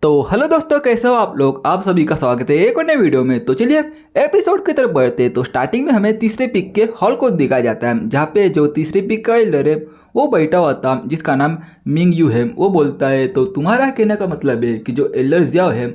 तो हेलो दोस्तों, कैसे हो आप लोग। आप सभी का स्वागत है एक और नए वीडियो में। तो चलिए एपिसोड की तरफ बढ़ते हैं। तो स्टार्टिंग में हमें तीसरे पिक के हॉल को दिखाया जाता है, जहाँ पे जो तीसरे पिक का एल्डर है वो बैठा हुआ था, जिसका नाम मिंग यू है। वो बोलता है, तो तुम्हारा कहने का मतलब है कि जो एल्डर जियाओ है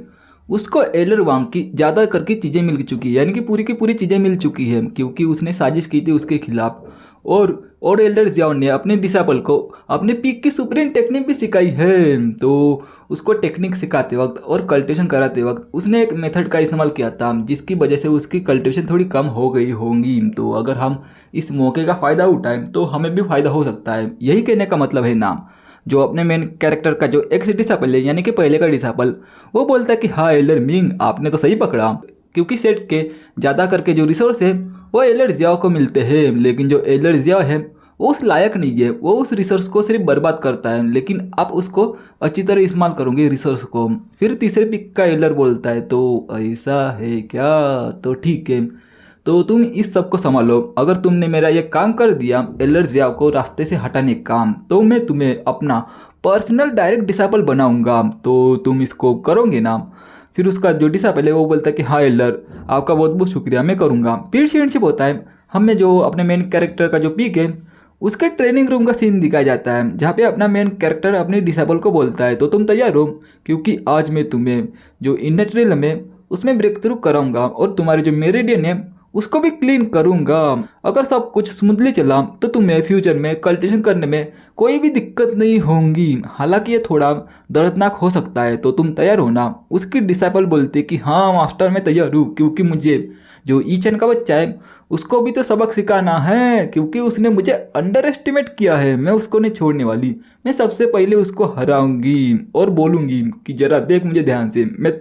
उसको एल्डर वांग की ज़्यादा करके चीज़ें मिल चुकी है, यानी कि पूरी की पूरी चीज़ें मिल चुकी है, क्योंकि उसने साजिश की थी उसके खिलाफ। और एल्डर जियाओ ने अपने डिसाइपल को अपने पीक की सुप्रीम टेक्निक भी सिखाई है। तो उसको टेक्निक सिखाते वक्त और कल्टिवेशन कराते वक्त उसने एक मेथड का इस्तेमाल किया था, जिसकी वजह से उसकी कल्टिवेशन थोड़ी कम हो गई होंगी। तो अगर हम इस मौके का फ़ायदा उठाएं तो हमें भी फ़ायदा हो सकता है, यही कहने का मतलब है नाम। जो अपने मेन कैरेक्टर का जो एक्स डिसाइपल है, यानी कि पहले का डिसाइपल, वो बोलता है कि हाँ एल्डर मिंग, आपने तो सही पकड़ा, क्योंकि सेट के ज़्यादा करके जो रिसोर्स है वो एल्डर जियाओ को मिलते हैं, लेकिन जो एल्डर जियाओ है वो उस लायक नहीं है। वो उस रिसोर्स को सिर्फ बर्बाद करता है, लेकिन आप उसको अच्छी तरह इस्तेमाल करोगे रिसोर्स को। फिर तीसरे पिक का एल्डर बोलता है, तो ऐसा है क्या, तो ठीक है, तो तुम इस सब को संभालो। अगर तुमने मेरा ये काम कर दिया एल्डर जियाओ को रास्ते से हटाने काम, तो मैं तुम्हें अपना पर्सनल डायरेक्ट डिसाइपल बनाऊंगा। तो तुम इसको करोगे ना। फिर उसका जो डिसाइपल है वो बोलता है कि हाँ एल्डर, आपका बहुत बहुत शुक्रिया, मैं करूँगा। फिर फ्रेंडशिप होता है। हमें जो अपने मेन कैरेक्टर का जो पीक है उसके ट्रेनिंग रूम का सीन दिखाया जाता है, जहाँ पे अपना मेन कैरेक्टर अपने डिसेबल को बोलता है, तो तुम तैयार हो, क्योंकि आज मैं तुम्हें जो इननेट रियलम है उसमें ब्रेक थ्रू कराऊंगा और तुम्हारे जो मेरिडियन है उसको भी क्लीन करूंगा। अगर सब कुछ स्मूथली चला तो तुम्हें फ्यूचर में कल्टिवेशन करने में कोई भी दिक्कत नहीं होंगी। हालांकि ये थोड़ा दर्दनाक हो सकता है, तो तुम तैयार हो ना। उसकी डिसाइपल बोलती कि हाँ मास्टर, मैं तैयार हूँ, क्योंकि मुझे जो ईचन का बच्चा है उसको भी तो सबक सिखाना है, क्योंकि उसने मुझे अंडर एस्टिमेट किया है। मैं उसको नहीं छोड़ने वाली, मैं सबसे पहले उसको हराऊंगी और बोलूंगी कि जरा देख मुझे ध्यान से, मैं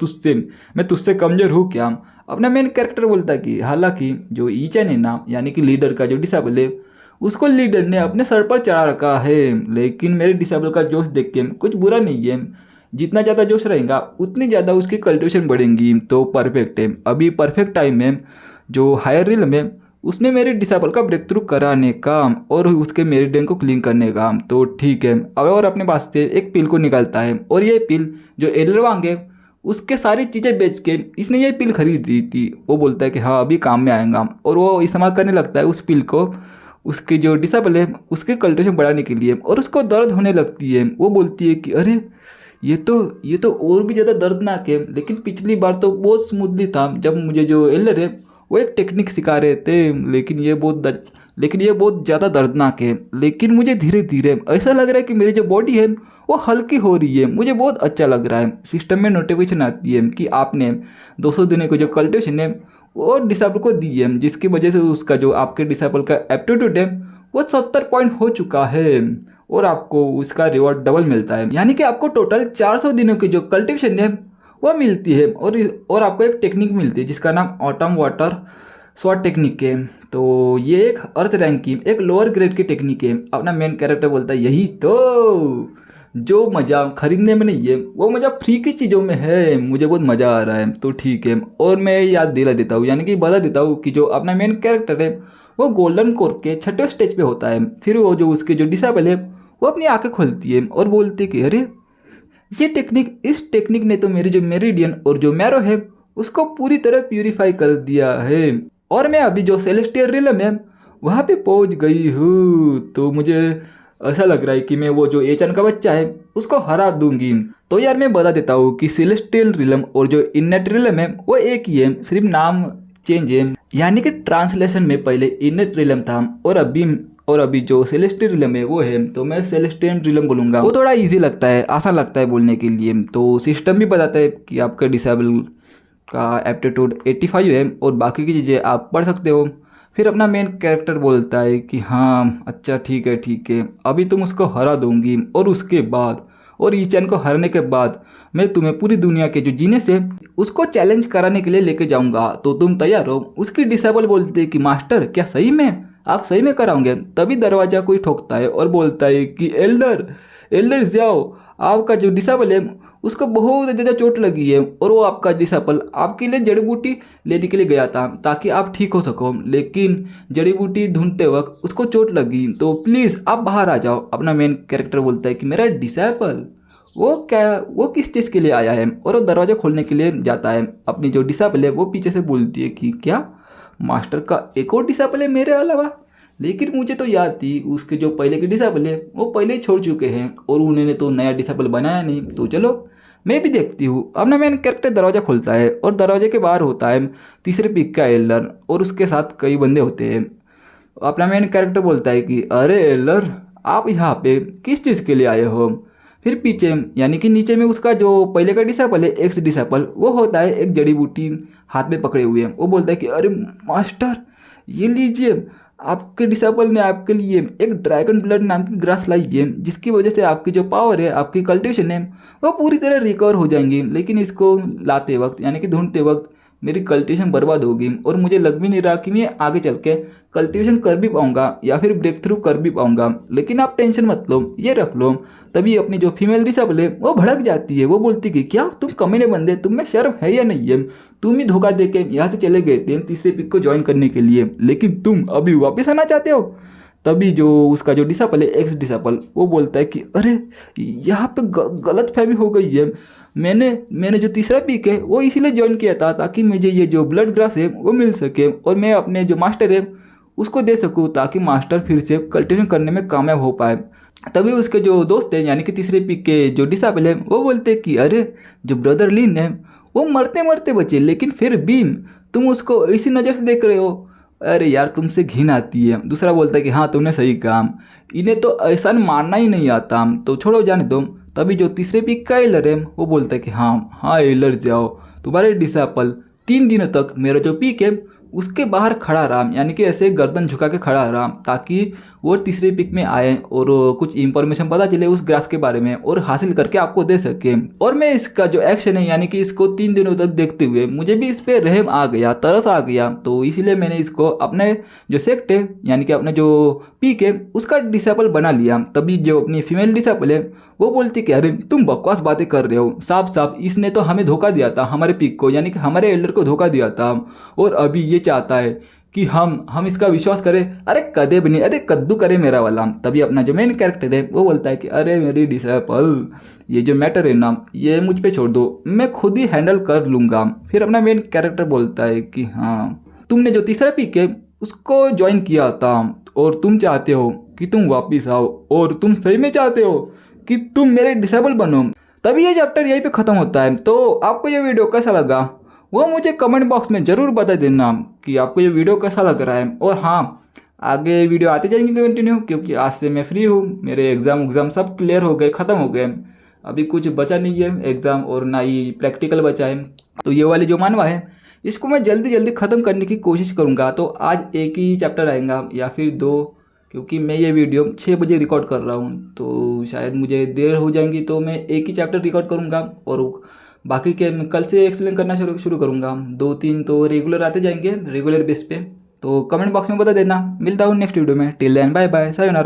तुझसे कमज़ोर हूँ क्या। अपना मेन कैरेक्टर बोलता है कि हालांकि जो ईचन है ना, यानी कि लीडर का जो डिसेबल है, उसको लीडर ने अपने सर पर चढ़ा रखा है, लेकिन मेरे डिसेबल का जोश देख के कुछ बुरा नहीं है। जितना ज़्यादा जोश रहेगा उतनी ज़्यादा उसकी कल्टिवेशन बढ़ेंगी। तो परफेक्ट है, अभी परफेक्ट टाइम है जो हायर रिल में उसमें मेरे डिसेबल का ब्रेक थ्रू कराने का और उसके मेरिडियन को क्लीन करने का। तो ठीक है, अब और अपने पास से एक पिल को निकालता है, और ये पिल जो एल्डर वांग है उसके सारी चीज़ें बेच के इसने ये पिल खरीदी थी। वो बोलता है कि हाँ अभी काम में आएगा, और वो इस्तेमाल करने लगता है उस पिल को उसके जो डिसेबल है उसके कल्टिवेशन बढ़ाने के लिए, और उसको दर्द होने लगती है। वो बोलती है कि अरे ये तो और भी ज़्यादा दर्दनाक है, लेकिन पिछली बार तो बहुत स्मूथली था जब मुझे जो एल्डर है वो एक टेक्निक सिखा रहे थे, लेकिन ये बहुत ज़्यादा दर्दनाक है। लेकिन मुझे धीरे धीरे ऐसा लग रहा है कि मेरी जो बॉडी है वो हल्की हो रही है, मुझे बहुत अच्छा लग रहा है। सिस्टम में नोटिफिकेशन आती है कि आपने 200 दिन को जो कल्टिवेशन है वो डिसेबल को दी है, जिसकी वजह से उसका जो आपके डिसेबल का एप्टीट्यूड है वो 70 पॉइंट हो चुका है, और आपको उसका रिवॉर्ड डबल मिलता है, यानी कि आपको टोटल 400 दिनों की जो कल्टिवेशन है वो मिलती है। और आपको एक टेक्निक मिलती है जिसका नाम ऑटम वाटर स्वॉट टेक्निक है। तो ये एक अर्थ रैंक की एक लोअर ग्रेड की टेक्निक है। अपना मेन कैरेक्टर बोलता है, यही तो जो मज़ा खरीदने में नहीं है वो मज़ा फ्री की चीज़ों में है, मुझे बहुत मज़ा आ रहा है। तो ठीक है, और मैं याद दिला देता हूँ, यानी कि बता देता हूँ कि जो अपना मेन कैरेक्टर है वो गोल्डन कोर के छठे स्टेज पे होता है। फिर वो जो उसके जो डिसेबल है वो अपनी आंखें खोलती है और बोलती है कि अरे इस टेक्निक ने तो मेरी जो मेरिडियन और जो मैरो है उसको पूरी तरह प्यूरिफाई कर दिया है, और मैं अभी जो सेलेस्टियल रिलम है वहाँ पे पहुँच गई हूँ। तो मुझे ऐसा लग रहा है कि मैं वो जो एचन का बच्चा है उसको हरा दूंगी। तो यार मैं बता देता हूँ कि सेलेस्टियल रिलम और जो इननेट रिलम है वो एक ही है, सिर्फ नाम चेंज है। यानी कि ट्रांसलेशन में पहले इननेट रिलम था, और अभी जो सेलेस्टियल रिलम है वो है, तो मैं सेलेस्टियल रिलम बोलूँगा, वो थोड़ा इजी लगता है, आसान लगता है बोलने के लिए। तो सिस्टम भी बताता है कि आपका डिसेबल का एप्टीट्यूड 85 है, और बाकी की चीज़ें आप पढ़ सकते हो। फिर अपना मेन कैरेक्टर बोलता है कि हाँ अच्छा ठीक है, अभी तुम उसको हरा दूंगी, और उसके बाद और ईचन को हराने के बाद मैं तुम्हें पूरी दुनिया के जो जीनियस है उसको चैलेंज कराने के लिए लेके जाऊंगा। तो तुम तैयार हो। उसकी डिसेबल बोलते है कि मास्टर, क्या सही में आप सही में कराओगे। तभी दरवाज़ा कोई ठोकता है और बोलता है कि एल्डर जाओ, आपका जो डिसेबल है उसको बहुत ज़्यादा चोट लगी है, और वो आपका डिसेबल आपके लिए जड़ी बूटी लेने के लिए गया था ताकि आप ठीक हो सको, लेकिन जड़ी बूटी ढूंढते वक्त उसको चोट लगी, तो प्लीज़ आप बाहर आ जाओ। अपना मेन कैरेक्टर बोलता है कि मेरा डिसेबल, वो किस चीज़ के लिए आया है, और वो दरवाज़ा खोलने के लिए जाता है। अपनी जो डिसाइपल है वो पीछे से बोलती है कि क्या मास्टर का एक और डिसाइपल है मेरे अलावा। लेकिन मुझे तो याद थी उसके जो पहले के डिसाइपल है वो पहले ही छोड़ चुके हैं और उन्होंने तो नया डिसाइपल बनाया नहीं, तो चलो मैं भी देखती हूँ। अब ना मेन कैरेक्टर दरवाज़ा खोलता है और दरवाजे के बाहर होता है तीसरे पिक का एल्डर और उसके साथ कई बंदे होते हैं। अपना मेन कैरेक्टर बोलता है कि अरे एल्डर, आप यहाँ पे किस चीज़ के लिए आए हो। फिर पीछे यानी कि नीचे में उसका जो पहले का डिसाइपल है, एक्स डिसाइपल, वो होता है एक जड़ी बूटी हाथ में पकड़े हुए। वो बोलता है कि अरे मास्टर, ये लीजिए, आपके डिसाइपल ने आपके लिए एक ड्रैगन ब्लड नाम की ग्रास लाई है, जिसकी वजह से आपकी जो पावर है, आपकी कल्टिवेशन है, वो पूरी तरह रिकवर हो जाएंगी। लेकिन इसको लाते वक्त यानी कि ढूंढते वक्त मेरी कल्टिवेशन बर्बाद होगी और मुझे लग भी नहीं रहा कि मैं आगे चल के कल्टिवेशन कर भी पाऊंगा या फिर ब्रेक थ्रू कर भी पाऊंगा। लेकिन आप टेंशन मत लो, ये रख लो। तभी अपनी जो फीमेल डिसाइपल है वो भड़क जाती है। वो बोलती कि क्या तुम कमीने बंदे, तुम में शर्म है या नहीं है? तुम ही धोखा दे के यहाँ से चले गए थे तीसरे पिक को ज्वाइन करने के लिए, लेकिन तुम अभी वापस आना चाहते हो। तभी जो उसका जो डिसाइपल है, एक्स डिसाइपल, वो बोलता है कि अरे यहाँ पे गलत फहमी हो गई है। मैंने जो तीसरा पिक है वो इसीलिए ज्वाइन किया था ताकि मुझे ये जो ब्लड ग्रास है वो मिल सके और मैं अपने जो मास्टर है उसको दे सकूँ, ताकि मास्टर फिर से कल्टिवेशन करने में कामयाब हो पाए। तभी उसके जो दोस्त हैं यानी कि तीसरे पिक के जो डिसाइपल है वो बोलते हैं कि अरे जो ब्रदर लिन है वो मरते मरते बचे, लेकिन फिर भी तुम उसको इसी नज़र से देख रहे हो। अरे यार, तुमसे घिन आती है। दूसरा बोलता है कि हाँ तुमने सही कहा, इन्हें तो एहसान मारना ही नहीं आता, तो छोड़ो जाने दो। तभी जो तीसरे पिक का एलर है वो बोलता है कि हाँ हाँ एलर जाओ, तुम्हारे डिसाइपल 3 दिनों तक मेरा जो पिक है उसके बाहर खड़ा रहा, यानी कि ऐसे गर्दन झुका के खड़ा रहा, ताकि वो तीसरे पिक में आए और कुछ इंफॉर्मेशन पता चले उस ग्रास के बारे में और हासिल करके आपको दे सके। और मैं इसका जो एक्शन है यानी कि इसको 3 दिनों तक देखते हुए मुझे भी इस पर रहम आ गया, तरस आ गया, तो इसीलिए मैंने इसको अपने जो सेक्ट है यानी कि अपने जो पिक है उसका डिसाइपल बना लिया। तभी जो अपनी फीमेल डिसाइपल है वो बोलती कि अरे तुम बकवास बातें कर रहे हो, साफ साफ इसने तो हमें धोखा दिया था, हमारे पिक को यानी कि हमारे एल्डर को धोखा दिया था, और अभी ये चाहता है कि हम इसका विश्वास करें। अरे कदे भी नहीं, अरे कद्दू करे मेरा वाला। तभी अपना जो मेन कैरेक्टर है वो बोलता है कि अरे मेरी डिसाइपल, ये जो मैटर है ना ये मुझ पे छोड़ दो, मैं खुद ही हैंडल कर लूँगा। फिर अपना मेन कैरेक्टर बोलता है कि हाँ तुमने जो तीसरा पिक है उसको ज्वाइन किया था और तुम चाहते हो कि तुम वापिस आओ, और तुम सही में चाहते हो कि तुम मेरे डिसेबल बनो। तभी ये चैप्टर यहीं पे ख़त्म होता है। तो आपको ये वीडियो कैसा लगा वो मुझे कमेंट बॉक्स में ज़रूर बता देना कि आपको ये वीडियो कैसा लग रहा है। और हाँ, आगे वीडियो आते जाएंगे कंटिन्यू, क्योंकि आज से मैं फ्री हूँ, मेरे एग्ज़ाम सब क्लियर हो गए, ख़त्म हो गए। अभी कुछ बचा नहीं है एग्ज़ाम और ना ही प्रैक्टिकल बचा है। तो ये वाली जो मानवा है इसको मैं जल्दी जल्दी ख़त्म करने की कोशिश करूँगा। तो आज एक ही चैप्टर आएगा या फिर 2, क्योंकि मैं ये वीडियो 6 बजे रिकॉर्ड कर रहा हूँ तो शायद मुझे देर हो जाएंगी, तो मैं एक ही चैप्टर रिकॉर्ड करूँगा और बाकी के मैं कल से एक्सप्लेन करना शुरू करूँगा। 2-3 तो रेगुलर आते जाएंगे रेगुलर बेस पे। तो कमेंट बॉक्स में बता देना। मिलता हूँ नेक्स्ट वीडियो में। Till then bye bye, sayonara.